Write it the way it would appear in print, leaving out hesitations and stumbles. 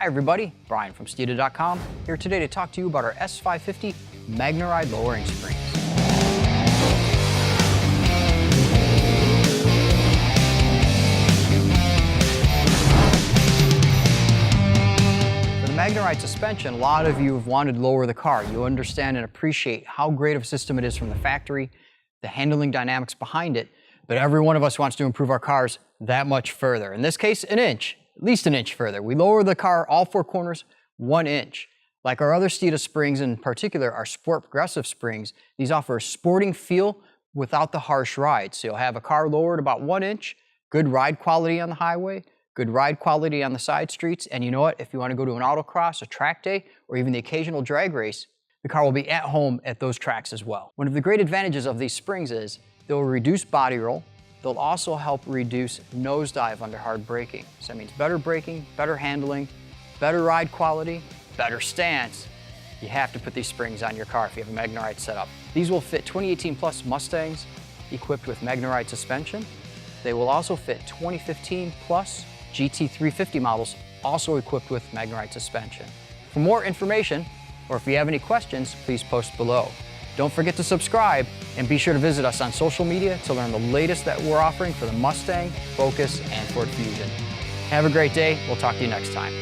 Hi everybody, Brian from Steeda.com here today to talk to you about our S550 MagneRide lowering springs. For the MagneRide suspension, a lot of you have wanted to lower the car. You understand and appreciate how great of a system it is from the factory, the handling dynamics behind it, but every one of us wants to improve our cars that much further. In this case, an inch. At least an inch further. We lower the car all four corners 1 inch. Like our other Steeda springs, in particular our Sport Progressive Springs, these offer a sporting feel without the harsh ride. So you'll have a car lowered about 1 inch, good ride quality on the highway, good ride quality on the side streets, and you know what? If you want to go to an autocross, a track day, or even the occasional drag race, the car will be at home at those tracks as well. One of the great advantages of these springs is they'll reduce body roll. They'll also help reduce nosedive under hard braking. So that means better braking, better handling, better ride quality, better stance. You have to put these springs on your car if you have a MagneRide setup. These will fit 2018 plus Mustangs equipped with MagneRide suspension. They will also fit 2015 plus GT350 models also equipped with MagneRide suspension. For more information, or if you have any questions, please post below. Don't forget to subscribe and be sure to visit us on social media to learn the latest that we're offering for the Mustang, Focus, and Ford Fusion. Have a great day. We'll talk to you next time.